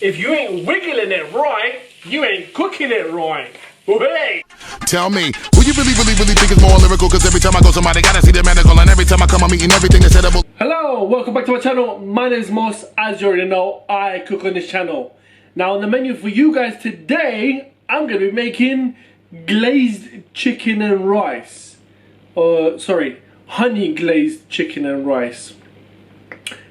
If you ain't wiggling it right, you ain't cooking it right. Hey! Tell me, who you really think is more lyrical? Cause every time I go somebody gotta see the medical, and every time I come I'm eating everything that's edible. Hello, welcome back to my channel. My name is Mos. As you already know, I cook on this channel. Now on the menu for you guys today, I'm gonna be making glazed chicken and rice. Sorry, honey glazed chicken and rice.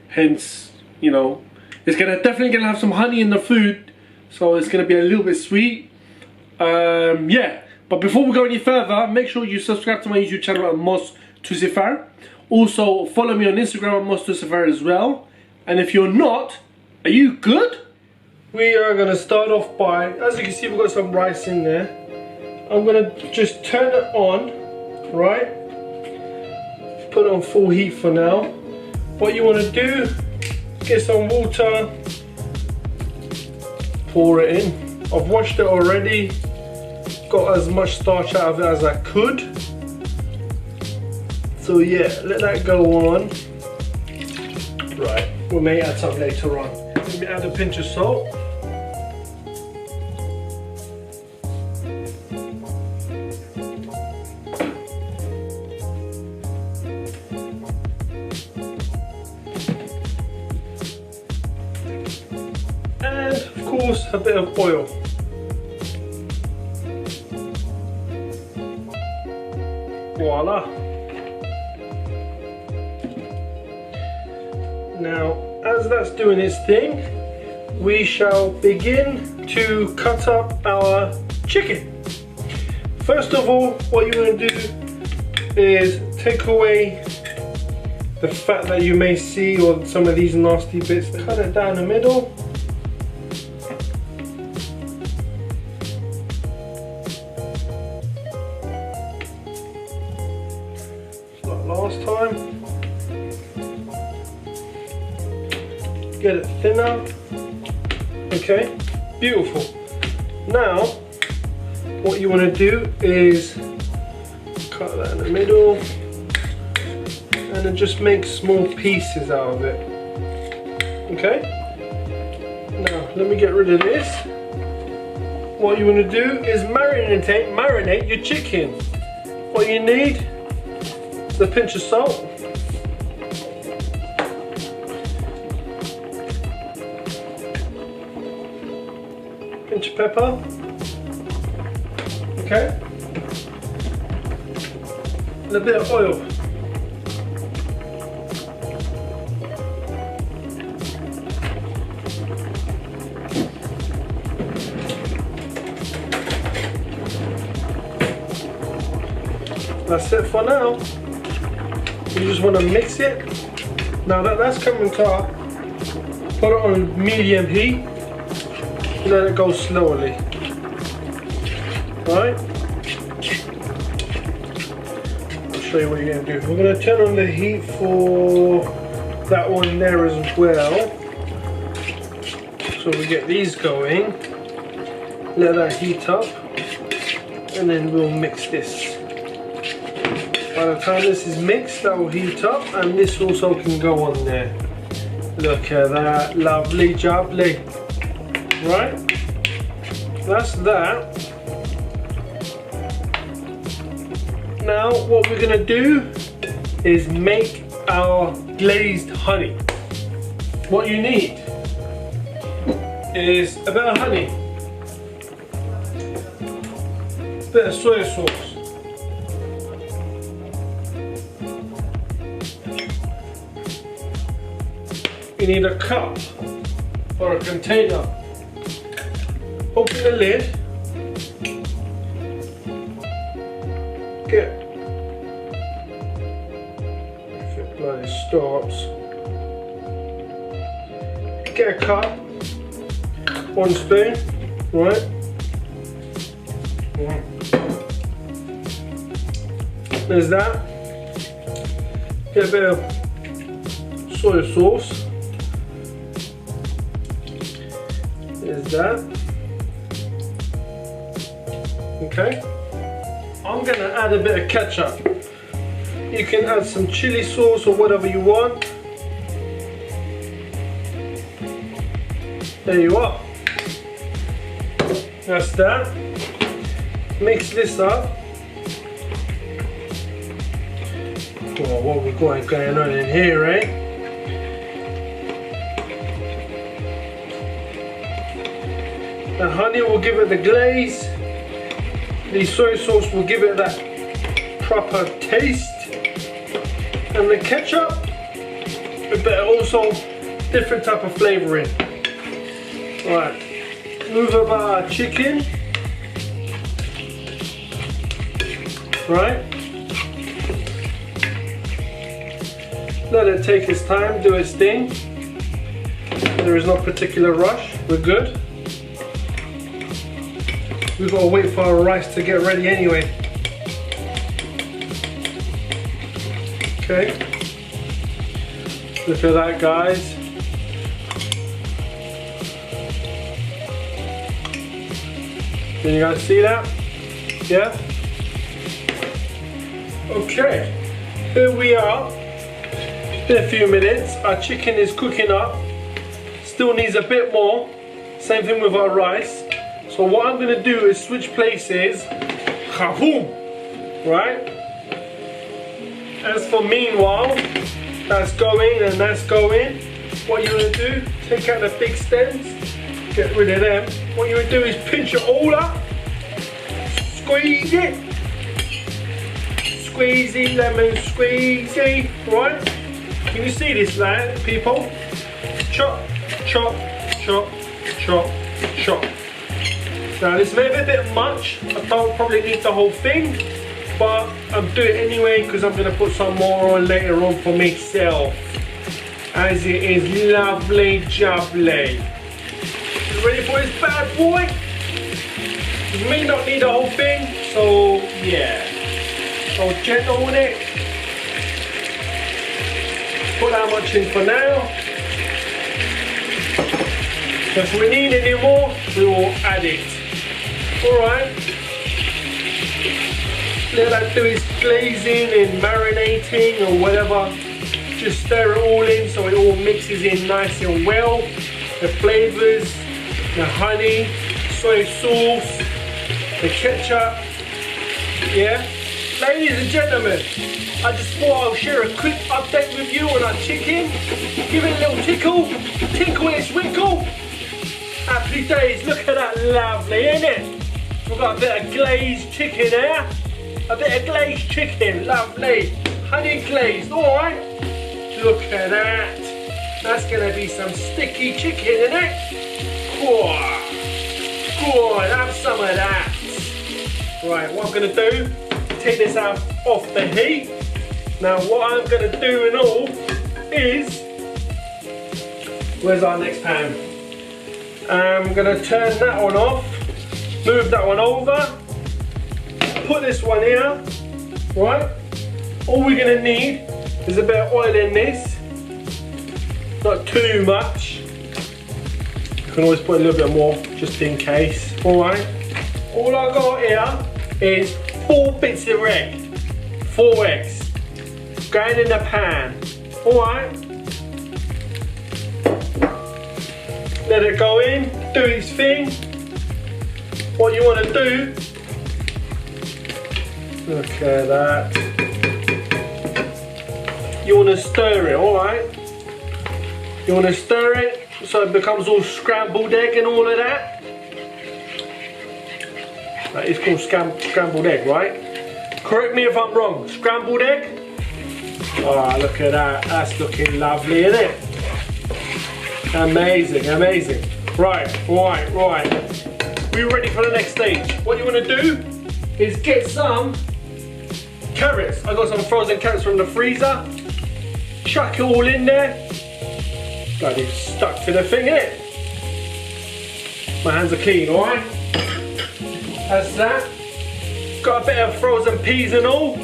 Hence, you know, it's definitely gonna have some honey in the food, so it's gonna be a little bit sweet. Yeah, but before we go any further, make sure you subscribe to my YouTube channel at MosToosifar. Also, follow me on Instagram at MosToosifar as well. And if you're not, are you good? We are gonna start off by, as you can see, we've got some rice in there. I'm gonna just turn it on, right? Put it on full heat for now. What you wanna do, get some water, pour it in. I've washed it already, got as much starch out of it as I could. So yeah, let that go on. Right, we may add some later on. Let me add a pinch of salt. And of course, a bit of oil. Voila. Now, as that's doing its thing, we shall begin to cut up our chicken. First of all, what you want to do is take away the fat that you may see or some of these nasty bits. Cut it down the middle. Last time. Get it thinner. Okay, beautiful. Now, what you want to do is cut that in the middle and then just make small pieces out of it. Okay? Now, let me get rid of this. What you want to do is marinate your chicken. What you need, a pinch of salt, pinch of pepper, okay, and a bit of oil. That's it for now. You just want to mix it. Now that's coming to, put it on medium heat. Let it go slowly. Right? I'll show you what you're going to do. We're going to turn on the heat for that one there as well. So we get these going. Let that heat up. And then we'll mix this. By the time this is mixed, that will heat up, and this also can go on there. Look at that, lovely jubbly. Right? That's that. Now what we're gonna do is make our glazed honey. What you need is a bit of honey, a bit of soya sauce, you need a cup or a container. Open the lid. Get, if it bloody stops, get a cup, 1 spoon, right? There's that. Get a bit of soya sauce. There's that. Okay. I'm gonna add a bit of ketchup. You can add some chili sauce or whatever you want. There you are. That's that. Mix this up. Oh, what we've got going on in here, eh? The honey will give it the glaze. The soy sauce will give it that proper taste. And the ketchup, a bit also different type of flavouring. Right, move up our chicken. Right. Let it take its time, do its thing. There is no particular rush, we're good. We've got to wait for our rice to get ready anyway. Okay. Look at that, guys. Can you guys see that? Yeah? Okay. Here we are. In a few minutes. Our chicken is cooking up. Still needs a bit more. Same thing with our rice. So what I'm going to do is switch places. Right? As for meanwhile, that's going and that's going. What you're going to do, take out the big stems, get rid of them. What you're going to do is pinch it all up, squeeze it, squeezy, lemon squeezy, right? Can you see this, lad, people? Chop, chop, chop, chop, chop. Now this may be a bit much, I don't probably need the whole thing, but I'm doing it anyway because I'm going to put some more on later on for myself. As it is lovely jubbly. You ready for this bad boy? You may not need the whole thing, so yeah. So gentle on it. Put that much in for now. If we need any more, we will add it. Alright. Let that do its glazing and marinating or whatever. Just stir it all in so it all mixes in nice and well. The flavours, the honey, soy sauce, the ketchup. Yeah. Ladies and gentlemen, I just thought I'll share a quick update with you on our chicken. Give it a little tickle, tinkle its winkle. Happy days, look at that, lovely, isn't it? We've got a bit of glazed chicken there. A bit of glazed chicken, lovely. Honey glazed, alright? Look at that. That's gonna be some sticky chicken, isn't it? Go on, have some of that. Right, what I'm gonna do, take this out off the heat. Now what I'm gonna do and all is, where's our next pan? I'm gonna turn that one off, move that one over, put this one here, right? All we're gonna need is a bit of oil in this, not too much. You can always put a little bit more just in case, all right? All I got here is 4 bits of egg, 4 eggs, going in the pan, all right? Let it go in, do its thing. What you want to do, look at that. You want to stir it, alright? You want to stir it so it becomes all scrambled egg and all of that. That is called scrambled egg, right? Correct me if I'm wrong. Scrambled egg? Oh, look at that. That's looking lovely, isn't it? Amazing, amazing. Right. We're ready for the next stage. What you want to do is get some carrots. I got some frozen carrots from the freezer. Chuck it all in there. Bloody stuck to the thing, innit? My hands are clean, alright? That's that. Got a bit of frozen peas and all.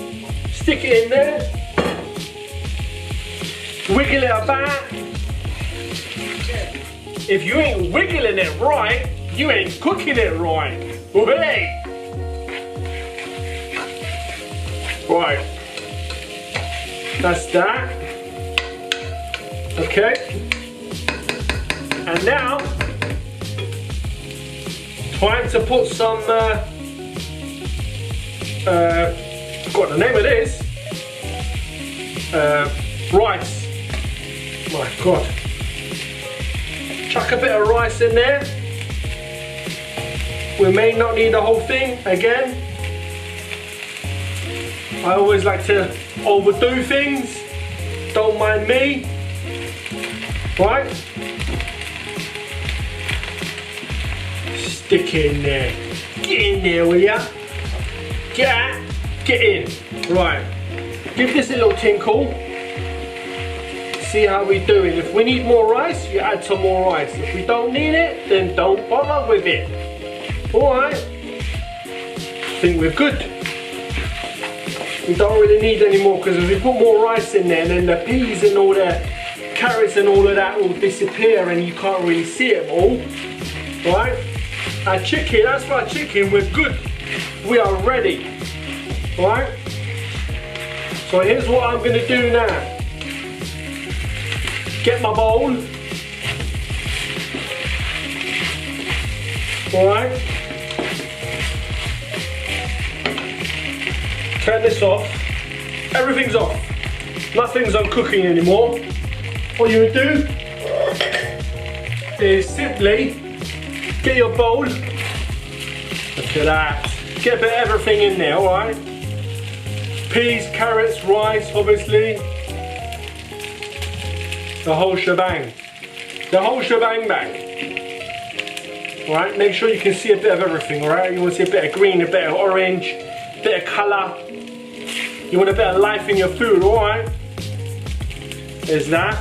Stick it in there. Wiggle it about. If you ain't wiggling it right, you ain't cooking it right. Hey. Right. That's that. Okay. And now Time to put some, forgot the name of this, rice. My God. Chuck a bit of rice in there. We may not need the whole thing again. I always like to overdo things. Don't mind me. Right? Stick in there. Get in there, will ya? Get out. Get in. Right. Give this a little tinkle. See how we're doing. If we need more rice, you add some more rice. If we don't need it, then don't bother with it. Alright. I think we're good. We don't really need any more, because if we put more rice in there, then the peas and all the carrots and all of that will disappear and you can't really see it all. Right? Our chicken, that's for our chicken, we're good. We are ready. Right? So here's what I'm going to do now. Get my bowl. Alright. Turn this off. Everything's off. Nothing's on cooking anymore. What you would do is simply get your bowl. Look at that. Get a bit of everything in there, alright? Peas, carrots, rice, obviously. The whole shebang. The whole shebang bang. Alright, make sure you can see a bit of everything, alright? You want to see a bit of green, a bit of orange, a bit of colour. You want a bit of life in your food, alright? There's that.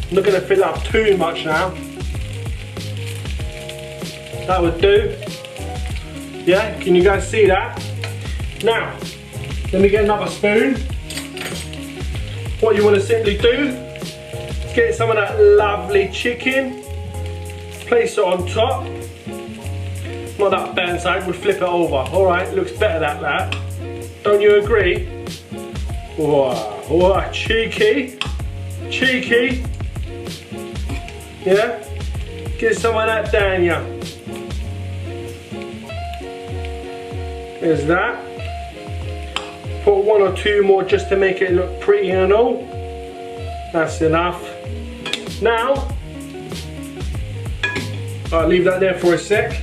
I'm not going to fill up too much now. That would do. Yeah, can you guys see that? Now, let me get another spoon. What you want to simply do, get some of that lovely chicken, place it on top. Not that bad side, we'll flip it over. Alright, looks better like that. Don't you agree? Wow, wow, cheeky. Cheeky. Yeah? Get some of that down ya. There's that. Put one or two more just to make it look pretty and all. That's enough. Now, I'll leave that there for a sec.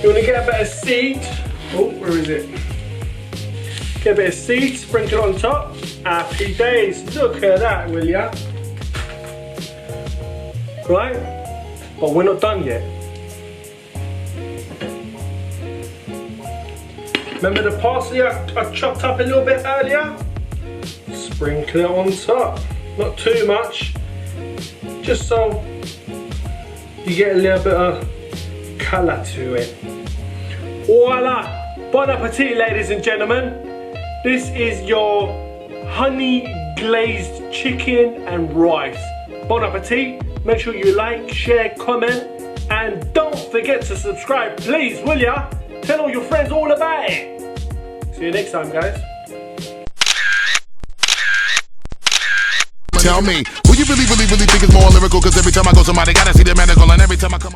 You want to get a bit of seed. Oh, where is it? Get a bit of seed, sprinkle on top. Happy days. Look at that, will ya? Right? But we're not done yet. Remember the parsley I chopped up a little bit earlier? Sprinkle it on top. Not too much. Just so you get a little bit of colour to it. Voila! Bon appetit, ladies and gentlemen. This is your honey glazed chicken and rice. Bon appetit. Make sure you like, share, comment, and don't forget to subscribe, please, will ya? Tell all your friends all about it. See you next time, guys. Tell me, who you really think is more lyrical? Cause every time I go somebody gotta see the medical, and every time I come